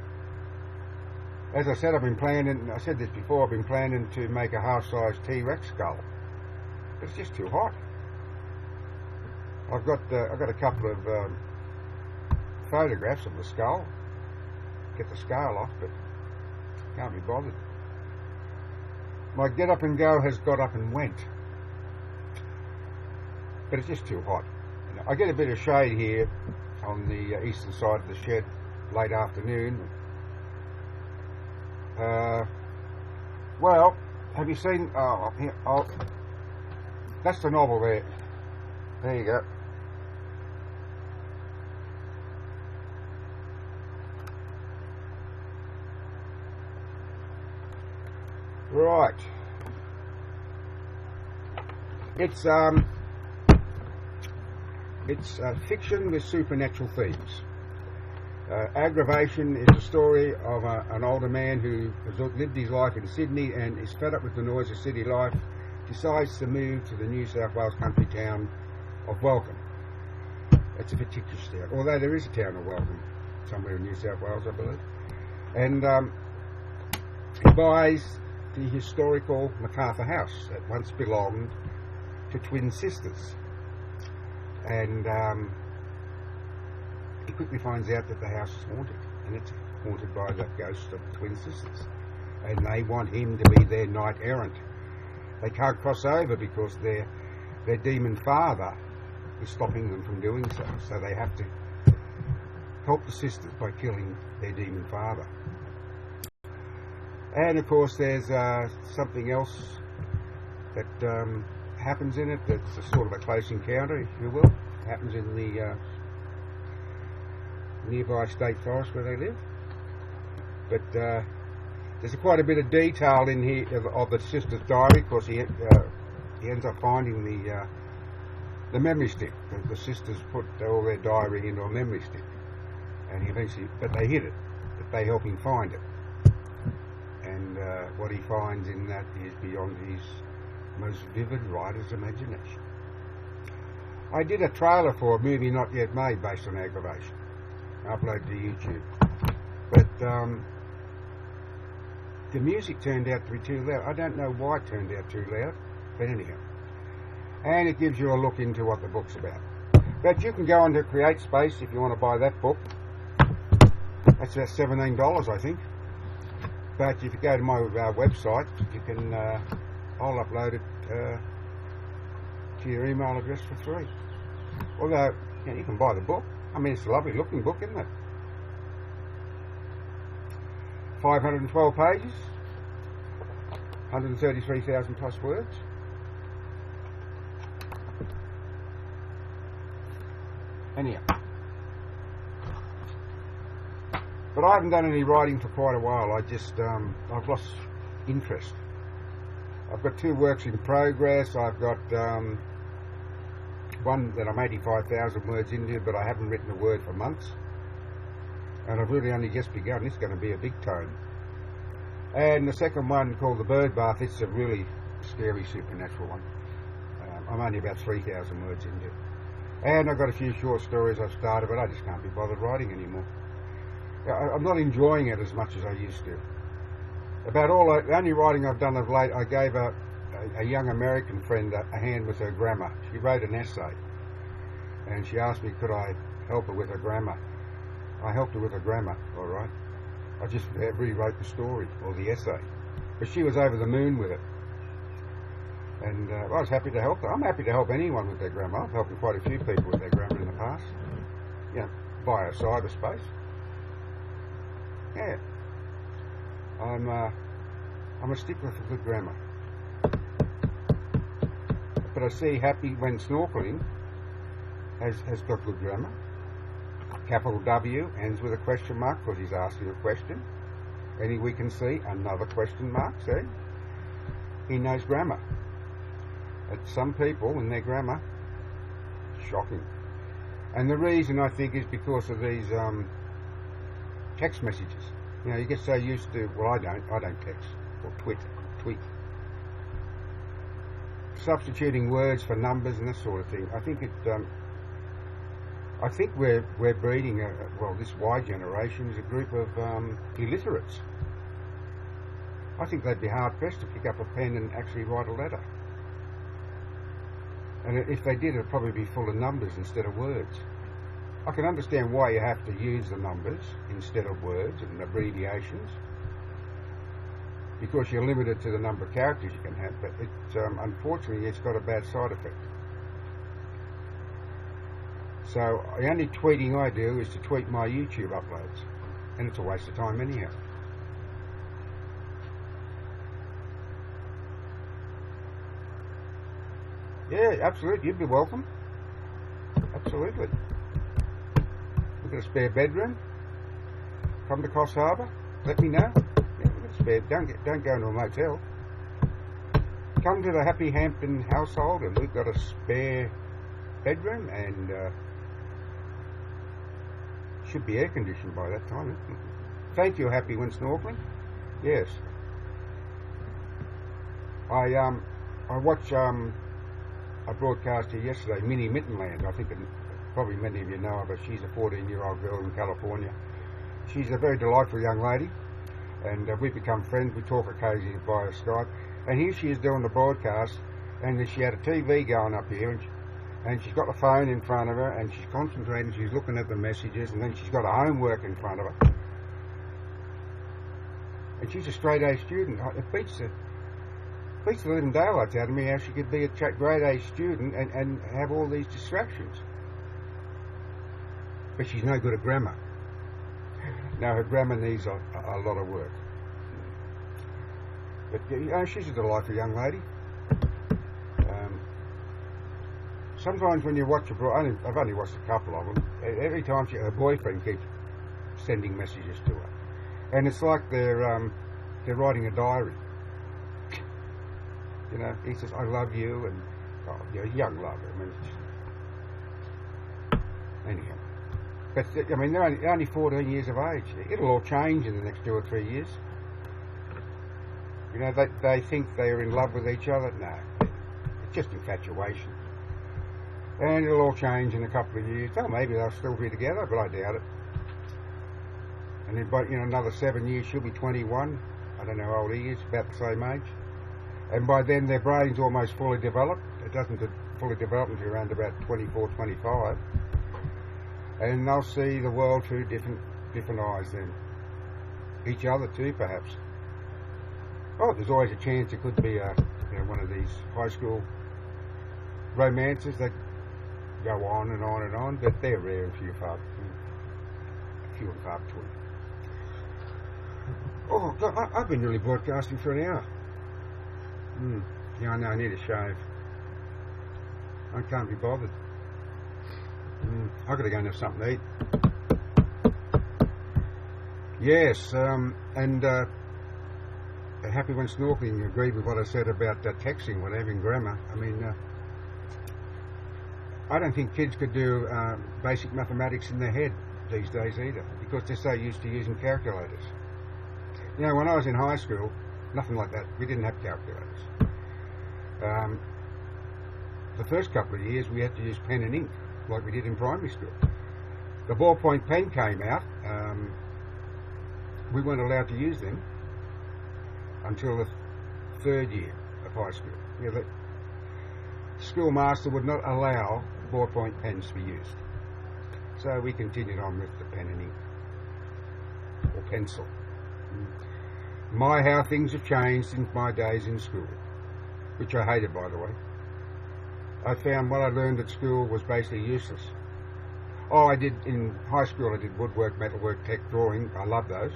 As I said, I've been planning, I said this before, I've been planning to make a half-size T-Rex skull. But it's just too hot. I've got a couple of photographs of the skull. Get the scale off, but can't be bothered. My get up and go has got up and went. But it's just too hot. I get a bit of shade here on the eastern side of the shed late afternoon. Well, have you seen? That's the novel there. There you go. Right. It's It's fiction with supernatural themes. Aggravation is a story of an older man who has lived his life in Sydney and is fed up with the noise of city life, decides to move to the New South Wales country town of Welcome. It's a fictitious town, although there is a town of Welcome somewhere in New South Wales, I believe. And he buys the historical MacArthur House that once belonged to twin sisters. And he quickly finds out that the house is haunted, and it's haunted by the ghost of the twin sisters. And they want him to be their knight errant. They can't cross over because their demon father is stopping them from doing so. So they have to help the sisters by killing their demon father. And of course there's something else that happens in it that's a sort of a close encounter, if you will. It happens in the nearby state forest where they live. But there's quite a bit of detail in here of the sister's diary, because he ends up finding the memory stick. The sisters put all their diary into a memory stick, and he eventually, but they hid it, but they help him find it. And what he finds in that is beyond his most vivid writer's imagination. I did a trailer for a movie not yet made based on aggravation. I uploaded to YouTube. But the music turned out to be too loud. I don't know why it turned out too loud, but anyhow. And it gives you a look into what the book's about. But you can go into Create Space if you want to buy that book. That's about $17, I think. But if you go to my website, you can, I'll upload it to your email address for free. Although, you can buy the book. I mean, it's a lovely looking book, isn't it? 512 pages, 133,000 plus words. Anyhow. But I haven't done any writing for quite a while. I've lost interest. I've got 2 works in progress. I've got one that I'm 85,000 words into, but I haven't written a word for months. And I've really only just begun. It's going to be a big tome. And the second one, called The Bird Bath, it's a really scary supernatural one. I'm only about 3,000 words into it. And I've got a few short stories I've started, but I just can't be bothered writing anymore. I'm not enjoying it as much as I used to. The only writing I've done of late, I gave a young American friend a hand with her grammar. She wrote an essay, and she asked me could I help her with her grammar. I helped her with her grammar, all right. I just rewrote the story, or the essay. But she was over the moon with it. And I was happy to help her. I'm happy to help anyone with their grammar. I've helped quite a few people with their grammar in the past. Via cyberspace. Yeah. I'm a stickler for good grammar. But I see Happy when snorkeling has got good grammar. Capital W ends with a question mark because he's asking a question. And we can see another question mark, see? He knows grammar. But some people in their grammar, shocking. And the reason I think is because of these text messages. You get so used to, well, I don't text or tweet. Substituting words for numbers and that sort of thing. I think we're breeding this Y generation is a group of illiterates. I think they'd be hard pressed to pick up a pen and actually write a letter. And if they did, it'd probably be full of numbers instead of words. I can understand why you have to use the numbers instead of words and abbreviations, because you're limited to the number of characters you can have, but unfortunately it's got a bad side effect. So the only tweeting I do is to tweet my YouTube uploads, and it's a waste of time anyhow. Yeah, absolutely, you'd be welcome. Absolutely. We've got a spare bedroom. Come to Coffs Harbour. Let me know. Yeah, we've got a spare. Don't go into a motel. Come to the Happy Hampton household, and we've got a spare bedroom, and should be air conditioned by that time. Thank you, Happy when snorkeling. Yes. I watched a broadcast here yesterday, Minnie Mittenland. I think probably many of you know her, but she's a 14-year-old girl in California. She's a very delightful young lady, and we've become friends. We talk occasionally via Skype. And here she is doing the broadcast, and she had a TV going up here, and she's got the phone in front of her, and she's concentrating, she's looking at the messages, and then she's got her homework in front of her. And she's a straight A student. It beats the living daylights out of me how she could be a grade A student and have all these distractions. But she's no good at grammar. Now, her grammar needs a lot of work. But she's a delightful young lady. Sometimes when you watch I've only watched a couple of them. Every time her boyfriend keeps sending messages to her, and it's like they're writing a diary. You know, he says, "I love you," and you're a young love. I mean, anyhow. But I mean, they're only 14 years of age. It'll all change in the next 2 or 3 years. You know, they think they're in love with each other. No, it's just infatuation. And it'll all change in a couple of years. Oh, maybe they'll still be together, but I doubt it. And then, but another 7 years, she'll be 21. I don't know how old he is, about the same age. And by then, their brain's almost fully developed. It doesn't fully develop until around about 24, 25. And they'll see the world through different eyes then. Each other too, perhaps. Oh, there's always a chance it could be one of these high school romances that go on and on and on, but they're rare and few and far between. Oh, God, I've been really broadcasting for an hour. Yeah, I know, I need a shave. I can't be bothered. I've got to go and have something to eat. Yes, and Happy when snorkeling agreed with what I said about texting, whatever, in grammar. I mean, I don't think kids could do basic mathematics in their head these days either, because they're so used to using calculators. You know, when I was in high school, nothing like that. We didn't have calculators. The first couple of years we had to use pen and ink, like we did in primary school. The ballpoint pen came out. We weren't allowed to use them until the third year of high school. You know, the schoolmaster would not allow ballpoint pens to be used. So we continued on with the pen and ink, or pencil. My, how things have changed since my days in school, which I hated, by the way. I found what I learned at school was basically useless. Oh, in high school I did woodwork, metalwork, tech, drawing. I love those,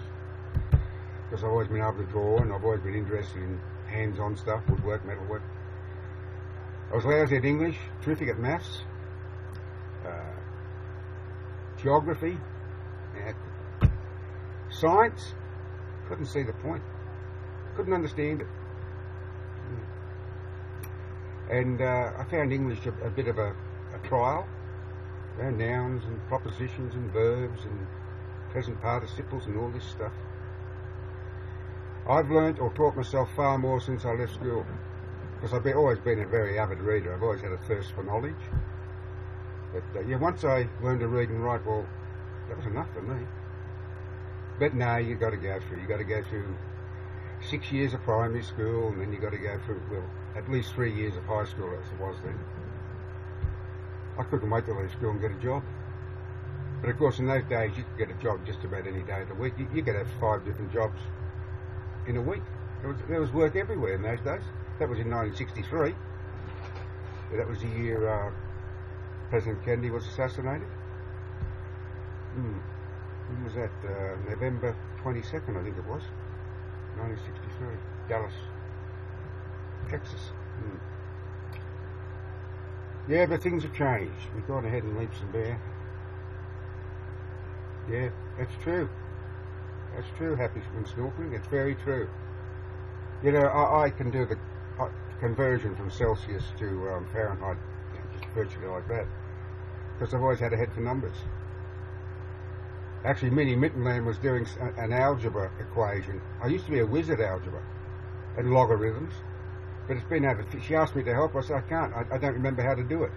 because I've always been able to draw, and I've always been interested in hands-on stuff, woodwork, metalwork. I was lousy at English, terrific at maths, geography, science. Couldn't see the point. Couldn't understand it. And I found English a bit of a trial. Nouns and propositions and verbs and present participles and all this stuff. I've learnt or taught myself far more since I left school, because I've always been a very avid reader. I've always had a thirst for knowledge. But yeah, once I learned to read and write, well, that was enough for me. But no, you've got to go through 6 years of primary school, and then you've got to go through, well, at least 3 years of high school as it was then. I couldn't wait to leave school and get a job. But of course, in those days, you could get a job just about any day of the week. You could have 5 different jobs in a week. There was work everywhere in those days. That was in 1963. That was the year President Kennedy was assassinated. When was that? November 22nd, I think it was. 1963. Dallas, Texas. Yeah, but things have changed. We've gone ahead in leaps and bounds. Yeah, that's true. That's true, Happy when snorkeling. It's very true. You know, I can do the conversion from Celsius to Fahrenheit virtually like that. Because I've always had a head for numbers. Actually, Minnie Mittenland was doing an algebra equation. I used to be a whiz at algebra and logarithms, but it's been over. She asked me to help. I said, I can't. I don't remember how to do it.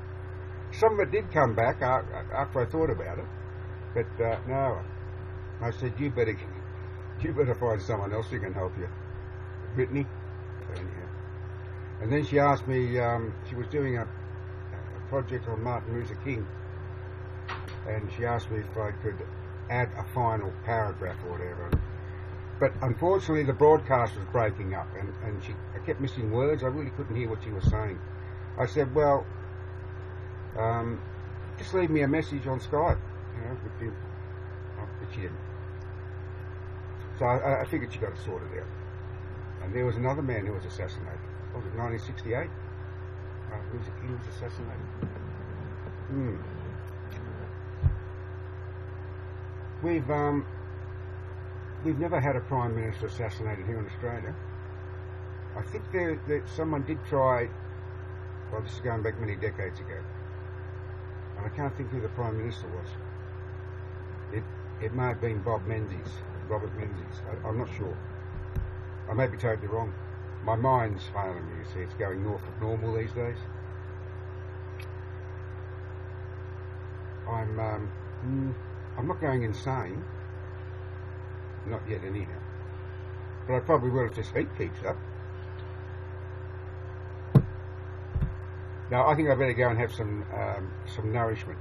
Some of it did come back after I thought about it, but no. I said, you better find someone else who can help you. Brittany. And then she asked me, she was doing a project on Martin Luther King, and she asked me if I could add a final paragraph or whatever. But unfortunately the broadcast was breaking up, and I kept missing words. I really couldn't hear what she was saying. I said, well, just leave me a message on Skype, but she didn't. So I figured she got it sorted out. And there was another man who was assassinated. Was it 1968? Luther King was assassinated. We've never had a Prime Minister assassinated here in Australia. I think that someone did try, well, this is going back many decades ago, and I can't think who the Prime Minister was. It may have been Robert Menzies. I'm not sure. I may be totally wrong. My mind's failing me, you see. It's going north of normal these days. I'm not going insane. Not yet, anyhow. But I probably will if this heat keeps up. Now, I think I better go and have some nourishment.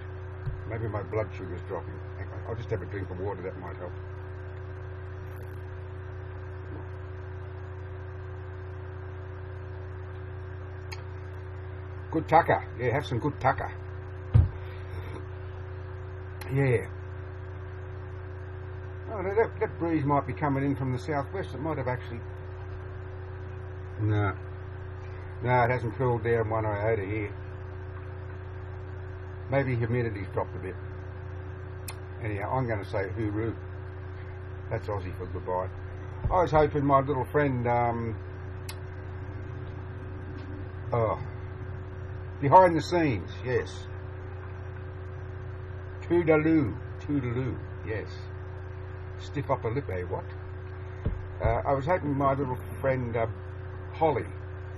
Maybe my blood sugar's dropping. I'll just have a drink of water, that might help. Good tucker. Yeah, have some good tucker. Yeah. Oh, that breeze might be coming in from the southwest. It might have actually... No, it hasn't cooled down one iota here. Maybe humidity's dropped a bit. Anyhow, I'm going to say hooroo. That's Aussie for goodbye. I was hoping my little friend... behind the scenes, yes. Toodaloo, yes. Stiff upper lip, eh, what? I was hoping my little friend Holly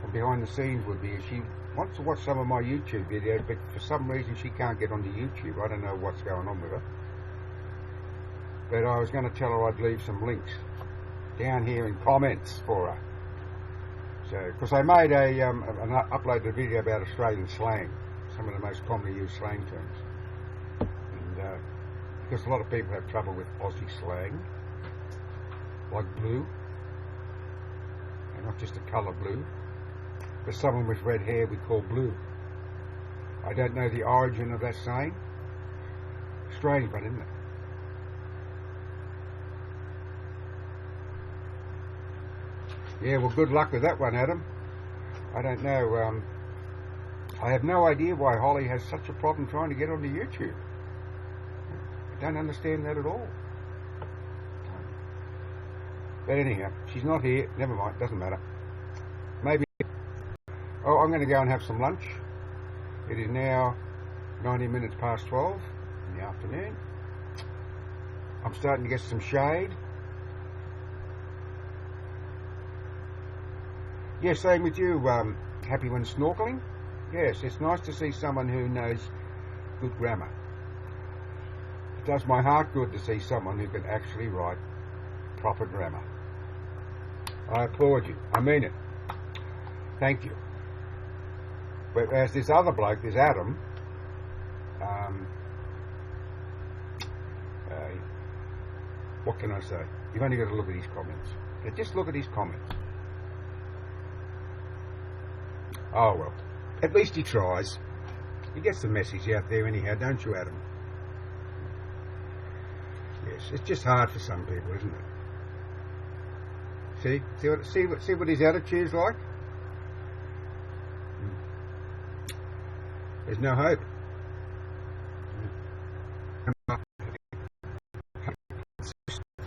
from behind the scenes would be. She wants to watch some of my YouTube videos, but for some reason she can't get onto YouTube. I don't know what's going on with her. But I was going to tell her I'd leave some links down here in comments for her. So, because I made uploaded a video about Australian slang, some of the most commonly used slang terms. And because a lot of people have trouble with Aussie slang, like blue, and not just the colour blue, but someone with red hair we call blue. I don't know the origin of that saying. Strange one, isn't it? Yeah, well, good luck with that one, Adam. I don't know. I have no idea why Holly has such a problem trying to get onto YouTube. I don't understand that at all. But anyhow, she's not here. Never mind, doesn't matter. Maybe... Oh, I'm going to go and have some lunch. It is now 90 minutes past 12 in the afternoon. I'm starting to get some shade. Yeah, same with you. Happy when snorkeling? Yes, it's nice to see someone who knows good grammar. It does my heart good to see someone who can actually write proper grammar. I applaud you. I mean it. Thank you. But as this other bloke, this Adam, what can I say? You've only got to look at his comments. Yeah, just look at his comments. Oh well, at least he tries. He gets the message out there anyhow, don't you, Adam? Yes, it's just hard for some people, isn't it? See what his attitude's like? There's no hope.